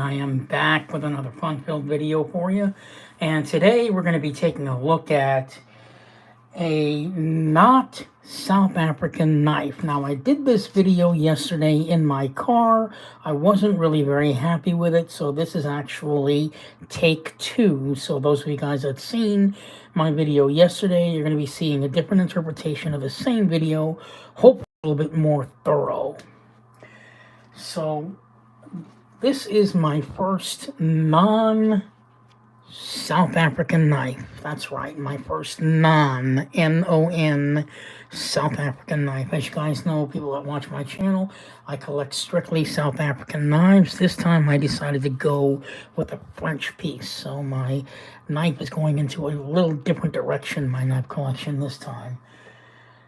I am back with another fun-filled video for you. And today we're going to be taking a look at a not South African knife. Now, I did this video yesterday in my car. I wasn't really very happy with it, so this is actually take two. So those of you guys that seen my video yesterday, you're going to be seeing a different interpretation of the same video, hopefully a little bit more thorough. So this is my first non-South African knife. That's right, my first N-O-N, South African knife. As you guys know, people that watch my channel, I collect strictly South African knives. This time I decided to go with a French piece. So my knife is going into a little different direction, my knife collection this time.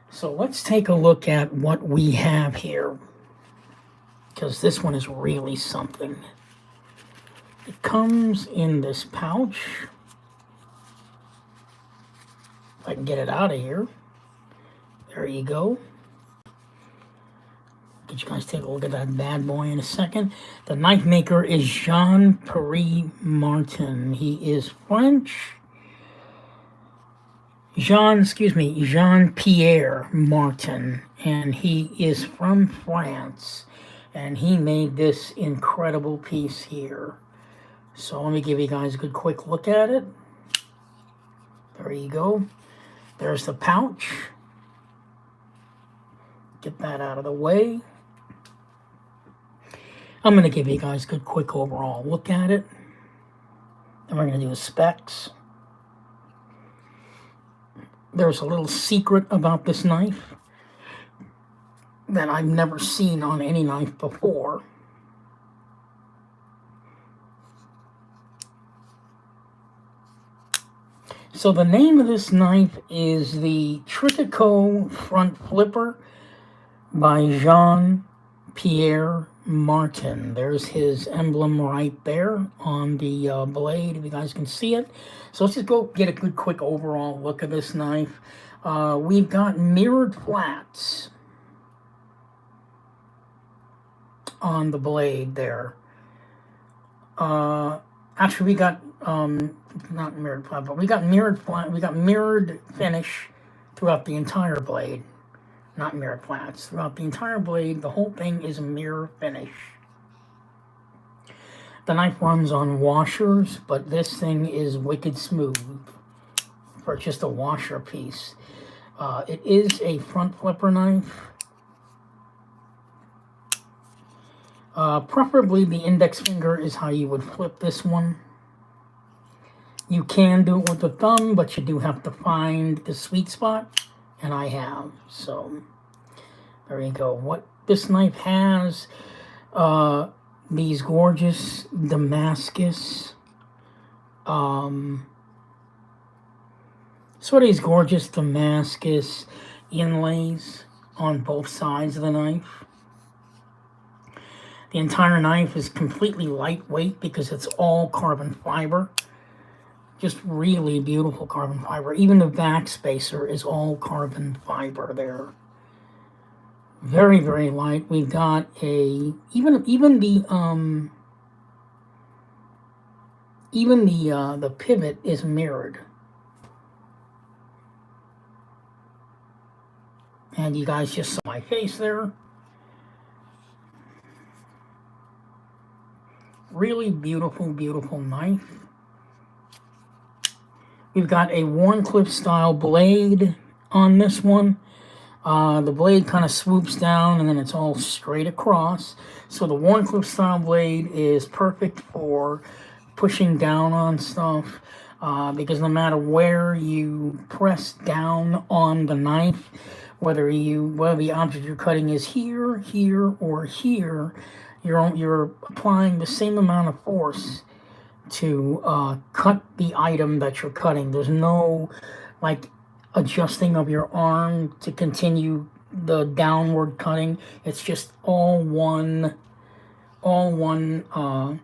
So let's take a look at what we have here, because this one is really something. It comes in this pouch. If I can get it out of here. There you go. Get you guys take a look at that bad boy in a second. The knife maker is Jean-Pierre Martin. He is French. Jean-Pierre Martin. And he is from France. And he made this incredible piece here. So let me give you guys a good quick look at it. There you go. There's the pouch. Get that out of the way. I'm going to give you guys a good quick overall look at it. And we're going to do the specs. There's a little secret about this knife that I've never seen on any knife before. So the name of this knife is the Trittico Front Flipper by Jean-Pierre Martin. There's his emblem right there on the blade, if you guys can see it. So let's just go get a good quick overall look at this knife. We've got mirrored flats on the blade there. Actually, we got not mirrored flat, but we got mirrored flat. We got mirrored finish throughout the entire blade. Not mirrored flats throughout the entire blade. The whole thing is a mirror finish. The knife runs on washers, but this thing is wicked smooth for just a washer piece. It is a front flipper knife. Preferably the index finger is how you would flip this one. You can do it with the thumb, but you do have to find the sweet spot, and I have. So there you go. What this knife has, these gorgeous Damascus, sort of these gorgeous Damascus inlays on both sides of the knife. The entire knife is completely lightweight because it's all carbon fiber. Just really beautiful carbon fiber. Even the back spacer is all carbon fiber there. Very, very light. We've got a even the pivot is mirrored. And you guys just saw my face there. Really beautiful, beautiful knife. We've got a Warncliffe style blade on this one. The blade kind of swoops down and then it's all straight across. So the Warncliffe style blade is perfect for pushing down on stuff because no matter where you press down on the knife, whether the object you're cutting is here, here, or here, you're applying the same amount of force to cut the item that you're cutting. There's no like adjusting of your arm to continue the downward cutting. It's just all one level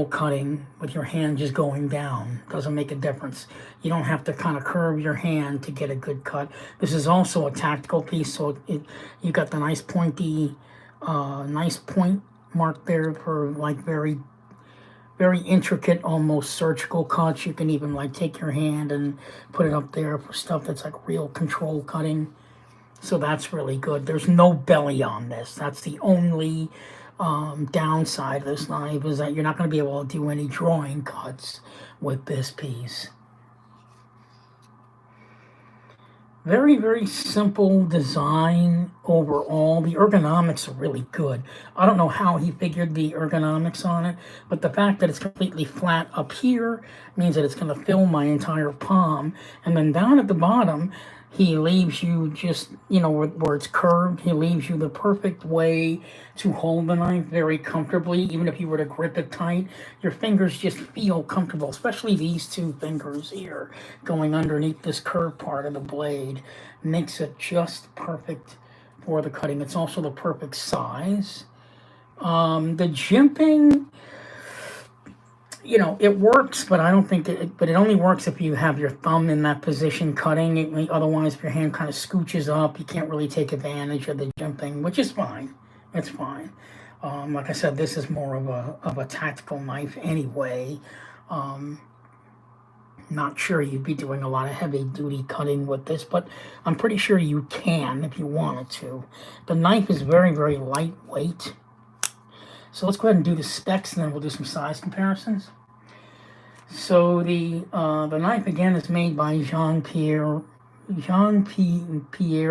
cutting with your hand just going down. Doesn't make a difference. You don't have to kind of curve your hand to get a good cut. This is also a tactical piece, so you got the nice pointy nice point mark there for like very very intricate, almost surgical cuts. You can even like take your hand and put it up there for stuff that's like real control cutting. So that's really good. There's no belly on this. That's the only downside of this knife, is that you're not going to be able to do any drawing cuts with this piece. Very, very simple design overall. The ergonomics are really good. I don't know how he figured the ergonomics on it, but the fact that it's completely flat up here means that it's going to fill my entire palm. And then down at the bottom, he leaves you just, you know, where it's curved, he leaves you the perfect way to hold the knife very comfortably. Even if you were to grip it tight, your fingers just feel comfortable, especially these two fingers here going underneath this curved part of the blade. Makes it just perfect for the cutting. It's also the perfect size. The jimping, you know, it works, but I don't think but it only works if you have your thumb in that position cutting. Otherwise, if your hand kind of scooches up, you can't really take advantage of the jimping, which is fine. It's fine. Like I said, this is more of a tactical knife anyway. Not sure you'd be doing a lot of heavy duty cutting with this, but I'm pretty sure you can if you wanted to. The knife is very, very lightweight. So let's go ahead and do the specs, and then we'll do some size comparisons. So the knife again is made by Jean-Pierre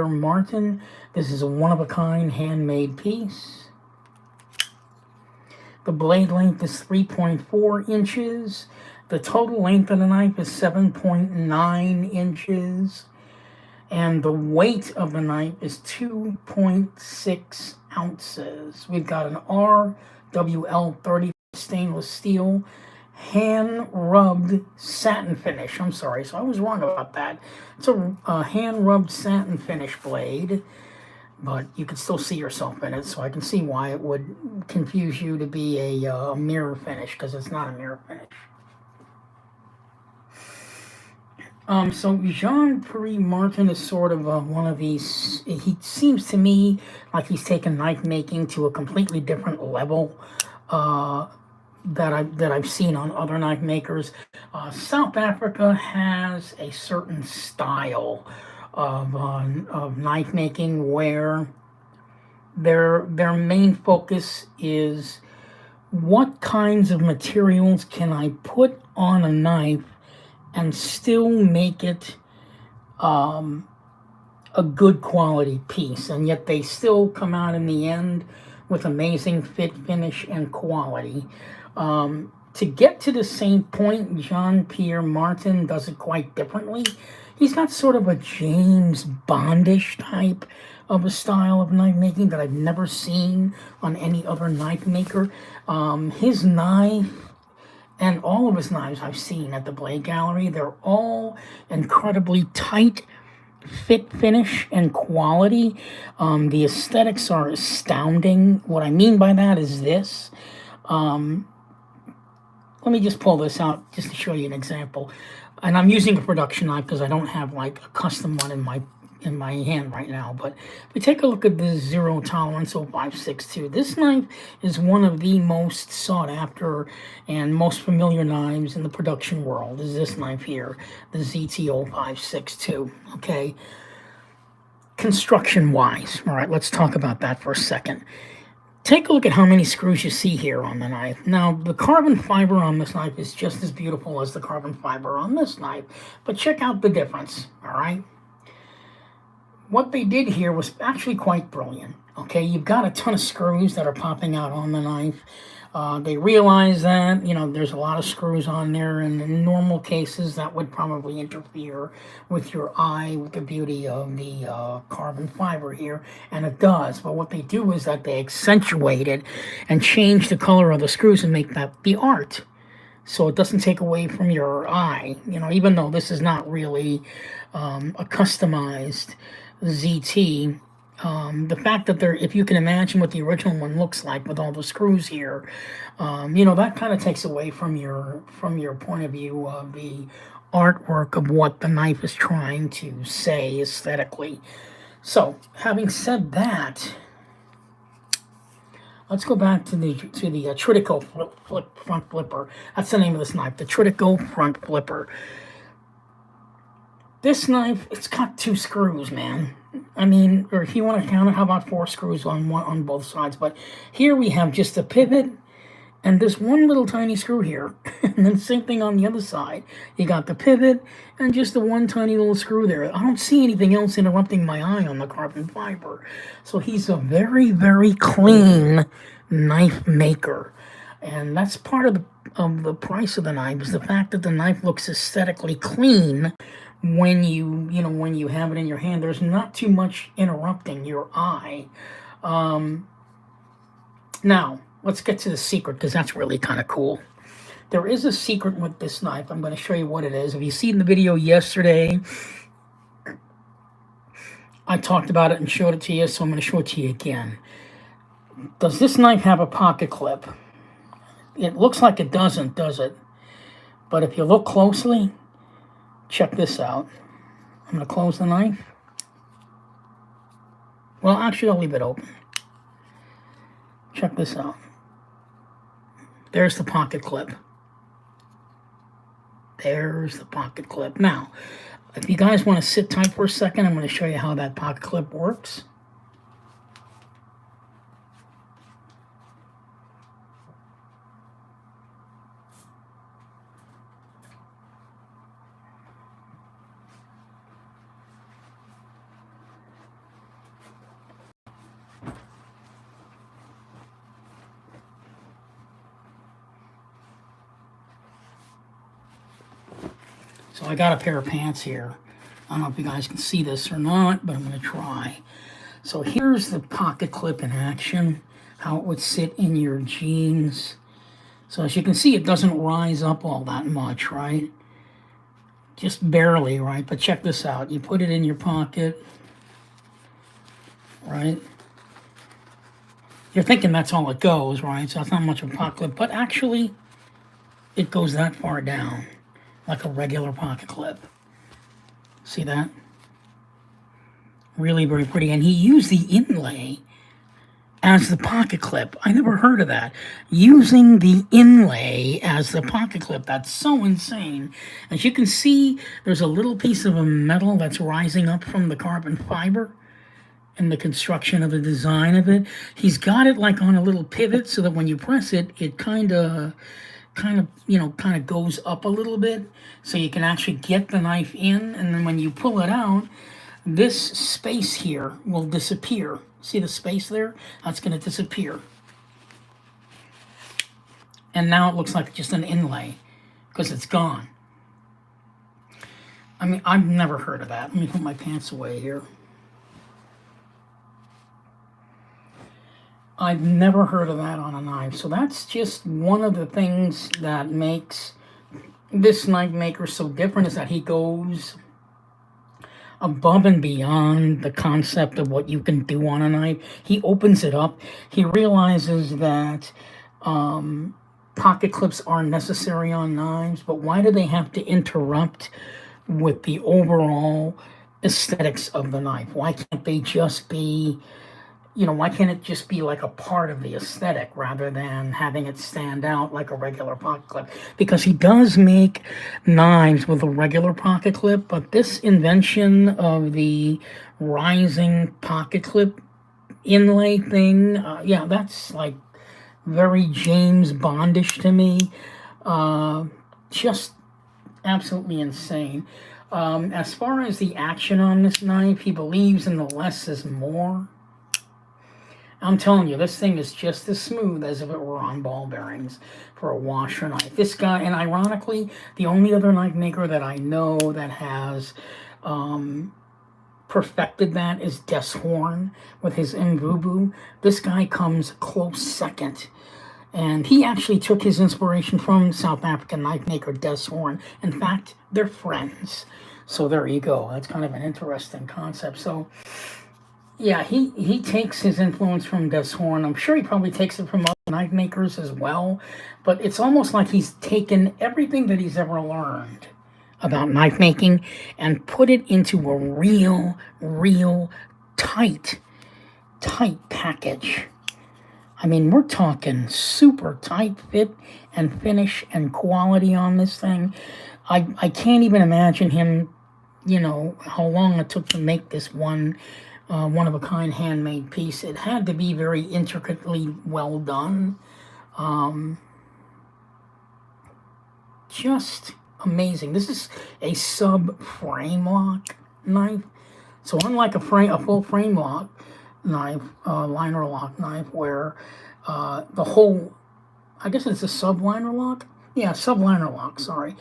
Martin. This is a one-of-a-kind handmade piece. The blade length is 3.4 inches. The total length of the knife is 7.9 inches. And the weight of the knife is 2.6 ounces. We've got an RWL30 stainless steel hand-rubbed satin finish. I'm sorry, so I was wrong about that. It's a hand-rubbed satin finish blade, but you can still see yourself in it, so I can see why it would confuse you to be a mirror finish, because it's not a mirror finish. So Jean-Pierre Martin is sort of one of these, he seems to me like he's taken knife making to a completely different level that I've seen on other knife makers. South Africa has a certain style of knife making where their main focus is what kinds of materials can I put on a knife and still make it a good quality piece, and yet they still come out in the end with amazing fit, finish, and quality. To get to the same point, Jean-Pierre Martin does it quite differently. He's got sort of a James Bondish type of a style of knife making that I've never seen on any other knife maker. His knife, and all of his knives I've seen at the Blade Gallery, they're all incredibly tight fit, finish, and quality. The aesthetics are astounding. What I mean by that is this. Let me just pull this out just to show you an example. And I'm using a production knife because I don't have like a custom one in my hand right now. But if we take a look at the Zero Tolerance 0562, this knife is one of the most sought after and most familiar knives in the production world, is this knife here, the ZT0562, okay? Construction-wise, all right, let's talk about that for a second. Take a look at how many screws you see here on the knife. Now, the carbon fiber on this knife is just as beautiful as the carbon fiber on this knife, but check out the difference, all right? What they did here was actually quite brilliant, okay? You've got a ton of screws that are popping out on the knife. They realize that, you know, there's a lot of screws on there, and in normal cases, that would probably interfere with your eye, with the beauty of the carbon fiber here, and it does. But what they do is that they accentuate it and change the color of the screws and make that the art. So it doesn't take away from your eye, you know, even though this is not really a customized ZT. The fact that if you can imagine what the original one looks like with all the screws here, you know, that kind of takes away from your point of view of the artwork of what the knife is trying to say aesthetically. So, having said that, let's go back to the Trittico front flipper. That's the name of this knife, the Trittico front flipper. This knife, it's got 2 screws, man. I mean, or if you want to count it, how about 4 screws on both sides? But here we have just a pivot and this one little tiny screw here. And then same thing on the other side. You got the pivot and just the one tiny little screw there. I don't see anything else interrupting my eye on the carbon fiber. So he's a very, very clean knife maker. And that's part of the price of the knife, is the fact that the knife looks aesthetically clean when when you have it in your hand. There's not too much interrupting your eye. Now, let's get to the secret, because that's really kind of cool. There is a secret with this knife. I'm going to show you what it is. If you see in the video yesterday, I talked about it and showed it to you, so I'm going to show it to you again. Does this knife have a pocket clip? It looks like it doesn't, does it? But if you look closely, check this out. I'm going to close the knife. Well, actually, I'll leave it open. Check this out. There's the pocket clip. There's the pocket clip. Now, if you guys want to sit tight for a second, I'm going to show you how that pocket clip works. So I got a pair of pants here. I don't know if you guys can see this or not, but I'm going to try. So here's the pocket clip in action, how it would sit in your jeans. So as you can see, it doesn't rise up all that much, right? Just barely, right? But check this out. You put it in your pocket, right? You're thinking that's all it goes, right? So it's not much of a pocket clip, but actually it goes that far down, like a regular pocket clip. See that? Really very pretty. And he used the inlay as the pocket clip. I never heard of that. Using the inlay as the pocket clip. That's so insane. As you can see, there's a little piece of a metal that's rising up from the carbon fiber and the construction of the design of it. He's got it like on a little pivot so that when you press it, it kind of goes up a little bit, so you can actually get the knife in, and then when you pull it out, this space here will disappear. See the space there? That's going to disappear. And now it looks like just an inlay, because it's gone. I mean, I've never heard of that. Let me put my pants away here. I've never heard of that on a knife. So that's just one of the things that makes this knife maker so different, is that he goes above and beyond the concept of what you can do on a knife. He opens it up. He realizes that pocket clips are necessary on knives, but why do they have to interrupt with the overall aesthetics of the knife? Why can't they just be... why can't it just be like a part of the aesthetic rather than having it stand out like a regular pocket clip? Because he does make knives with a regular pocket clip, but this invention of the rising pocket clip inlay thing, yeah, that's like very James Bondish to me. Just absolutely insane. As far as the action on this knife, he believes in the less is more. I'm telling you, this thing is just as smooth as if it were on ball bearings for a washer knife. This guy, and ironically, the only other knife maker that I know that has perfected that is Des Horn with his Mvubu. This guy comes close second. And he actually took his inspiration from South African knife maker Des Horn. In fact, they're friends. So there you go. That's kind of an interesting concept. So... yeah, he takes his influence from Des Horn. I'm sure he probably takes it from other knife makers as well. But it's almost like he's taken everything that he's ever learned about knife making and put it into a real tight package. I mean, we're talking super tight fit and finish and quality on this thing. I can't even imagine him, you know, how long it took to make this one-of-a-kind handmade piece. It had to be very intricately well done. Just amazing. This is a sub frame lock knife. So unlike a full frame lock knife, liner lock knife, where the whole, I guess it's a sub liner lock. Yeah, sub liner lock. Sorry.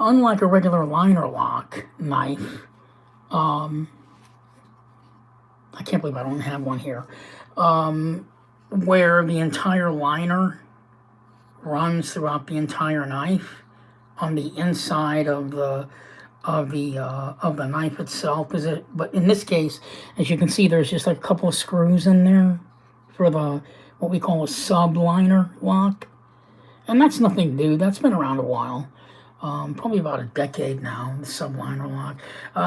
Unlike a regular liner lock knife, I can't believe I don't have one here, where the entire liner runs throughout the entire knife on the inside of the knife itself. But in this case, as you can see, there's just like a couple of screws in there for the what we call a sub liner lock, and that's nothing new. That's been around a while. Probably about a decade now, the subliner lock.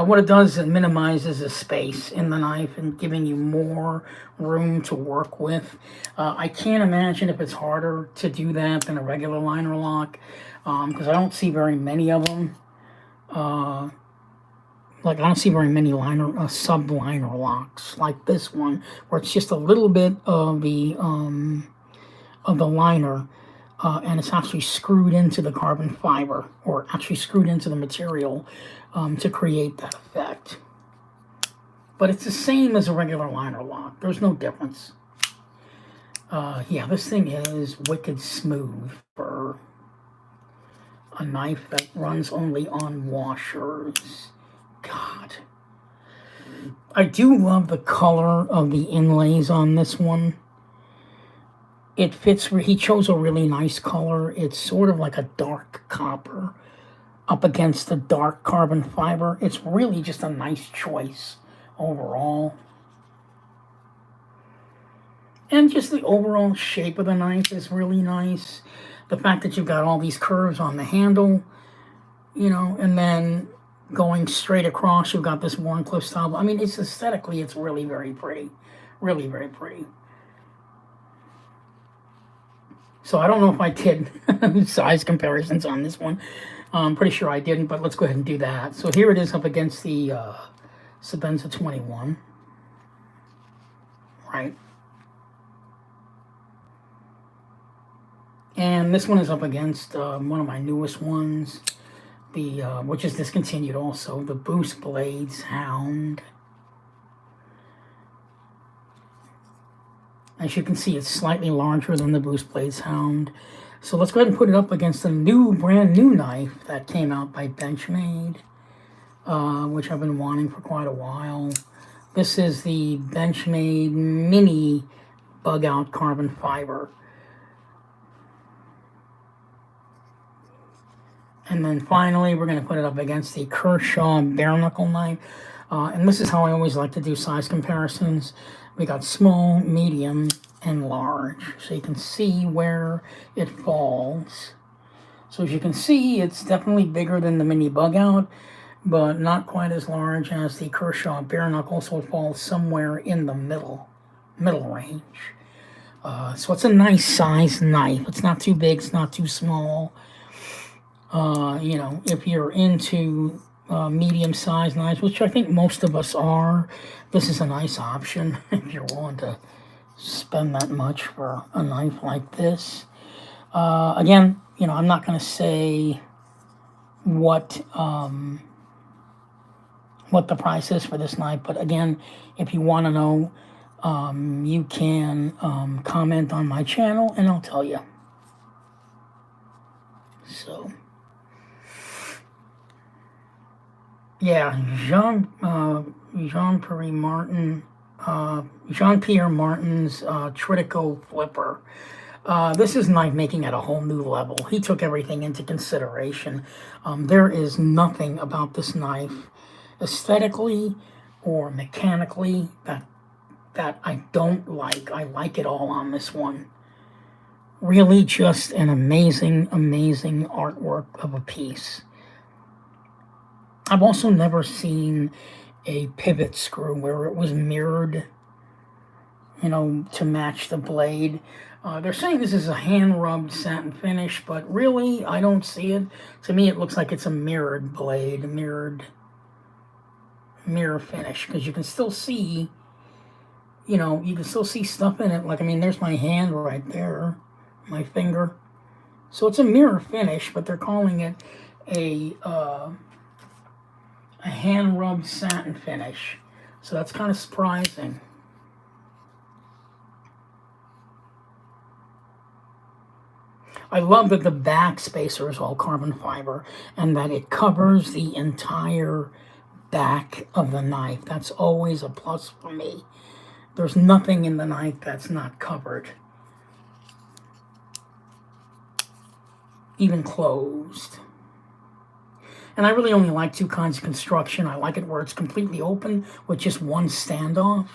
What it does, it minimizes the space in the knife and giving you more room to work with. I can't imagine if it's harder to do that than a regular liner lock, because I don't see very many of them. Like, I don't see very many subliner locks like this one, where it's just a little bit of the liner, and it's actually screwed into the carbon fiber, or actually screwed into the material to create that effect. But it's the same as a regular liner lock. There's no difference. Yeah, this thing is wicked smooth for a knife that runs only on washers. God. I do love the color of the inlays on this one. It fits, he chose a really nice color. It's sort of like a dark copper up against the dark carbon fiber. It's really just a nice choice overall. And just the overall shape of the knife is really nice. The fact that you've got all these curves on the handle, you know, and then going straight across, you've got this Wharncliffe style. I mean, it's aesthetically, it's really very pretty. Really very pretty. So I don't know if I did size comparisons on this one. I'm pretty sure I didn't, but let's go ahead and do that. So here it is up against the Sebenza 21. Right. And this one is up against one of my newest ones, which is discontinued also, the Boost Blades Hound. As you can see, it's slightly larger than the Boost Blades Hound. So let's go ahead and put it up against the brand new knife that came out by Benchmade, which I've been wanting for quite a while. This is the Benchmade Mini Bug Out Carbon Fiber. And then finally, we're going to put it up against the Kershaw Bare Knuckle knife. And this is how I always like to do size comparisons. We got small, medium, and large. So you can see where it falls. So as you can see, it's definitely bigger than the Mini Bug Out, but not quite as large as the Kershaw Bare Knuckle. So it falls somewhere in the middle range. So it's a nice size knife. It's not too big, it's not too small. You know, if you're into medium-sized knives, which I think most of us are, this is a nice option if you're willing to spend that much for a knife like this. Again, you know, I'm not going to say what the price is for this knife, but again, if you want to know, you can comment on my channel and I'll tell you. So yeah, Jean-Pierre Martin's Trittico flipper. This is knife making at a whole new level. He took everything into consideration. There is nothing about this knife, aesthetically or mechanically, that I don't like. I like it all on this one. Really just an amazing, amazing artwork of a piece. I've also never seen a pivot screw where it was mirrored you know, to match the blade. They're saying this is a hand-rubbed satin finish, but really, I don't see it. To me, it looks like it's a mirrored blade, a mirror finish, because you can still see, you know, you can still see stuff in it. Like, I mean, there's my hand right there, my finger. So it's a mirror finish, but they're calling it a hand-rubbed satin finish. So that's kind of surprising. I love that the back spacer is all carbon fiber and that it covers the entire back of the knife. That's always a plus for me. There's nothing in the knife that's not covered, even closed. And I really only like two kinds of construction. I like it where it's completely open with just one standoff.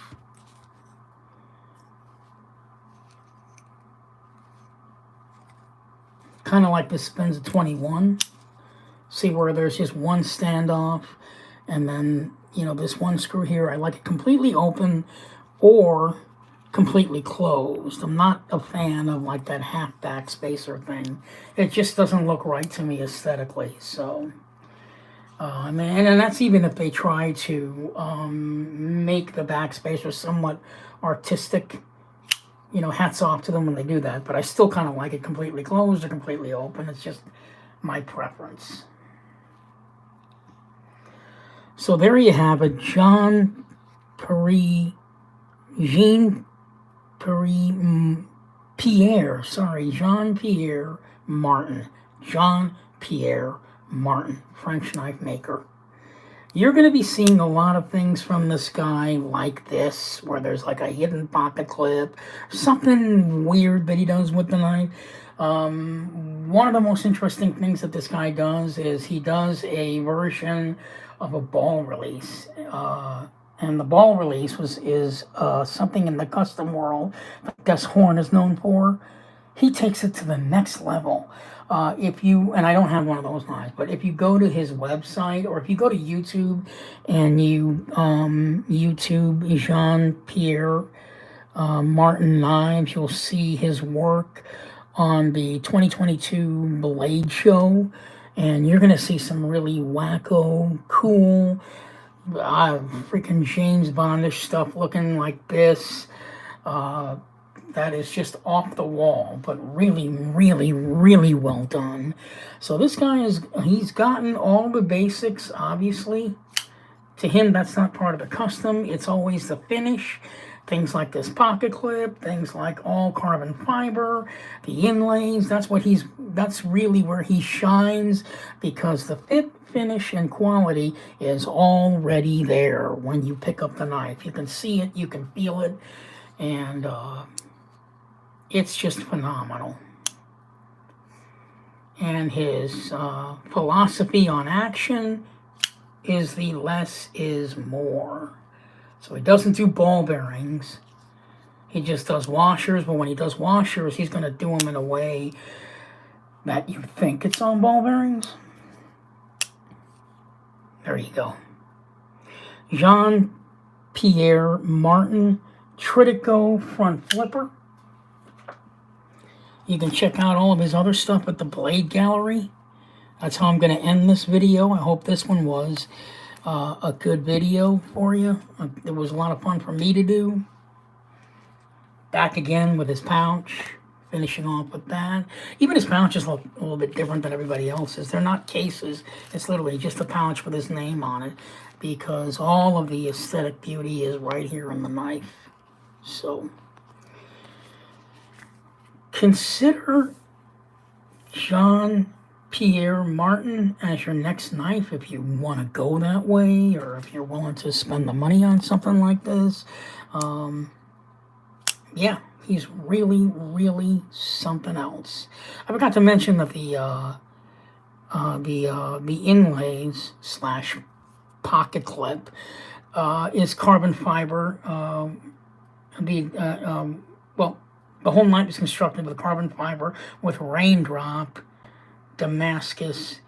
Kind of like this Spencer 21. See where there's just one standoff, and then, you know, this one screw here. I like it completely open or completely closed. I'm not a fan of like that half back spacer thing. It just doesn't look right to me aesthetically. So, I mean, and that's even if they try to make the back spacer somewhat artistic. You know, hats off to them when they do that, but I still kind of like it completely closed or completely open. It's just my preference. So there you have it, Jean-Pierre Martin, French knife maker. You're going to be seeing a lot of things from this guy like this, where there's like a hidden pocket clip, something weird that he does with the knife. One of the most interesting things that this guy does is he does a version of a ball release. And the ball release is something in the custom world that Gus Horn is known for. He takes it to the next level. If you, and I don't have one of those knives, but if you go to his website or if you go to YouTube and you YouTube Jean-Pierre Martin knives, you'll see his work on the 2022 Blade Show, and you're going to see some really wacko, cool, freaking James Bondish stuff looking like this. That is just off the wall, but really, really, really well done. So this guy he's gotten all the basics, obviously. To him, that's not part of the custom. It's always the finish. Things like this pocket clip, things like all carbon fiber, the inlays, that's really where he shines, because the fit, finish, and quality is already there when you pick up the knife. You can see it, you can feel it, and it's just phenomenal. And his philosophy on action is the less is more. So he doesn't do ball bearings. He just does washers, but when he does washers, he's going to do them in a way that you think it's on ball bearings. There you go. Jean-Pierre Martin Trittico front flipper. You can check out all of his other stuff at the Blade Gallery. That's how I'm going to end this video. I hope this one was a good video for you. It was a lot of fun for me to do. Back again with his pouch, finishing off with that. Even his pouches look a little bit different than everybody else's. They're not cases. It's literally just a pouch with his name on it, because all of the aesthetic beauty is right here in the knife. So consider Jean-Pierre Martin as your next knife if you want to go that way, or if you're willing to spend the money on something like this. Yeah, he's really, really something else. I forgot to mention that the inlays slash pocket clip is carbon fiber. Well, the whole knife is constructed with carbon fiber with raindrop Damascus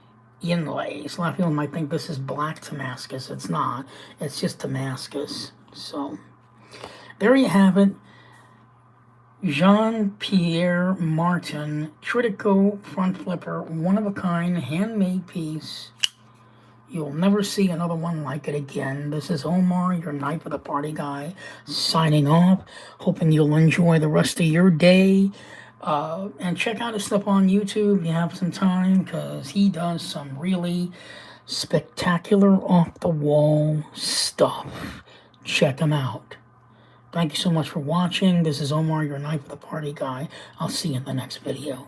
inlays. A lot of people might think this is black Damascus. It's not. It's just Damascus. So there you have it. Jean-Pierre Martin Trittico front flipper, one of a kind, handmade piece. You'll never see another one like it again. This is Omar, your Knife of the Party guy, signing off. Hoping you'll enjoy the rest of your day. And check out his stuff on YouTube if you have some time, because he does some really spectacular, off-the-wall stuff. Check him out. Thank you so much for watching. This is Omar, your Knife of the Party guy. I'll see you in the next video.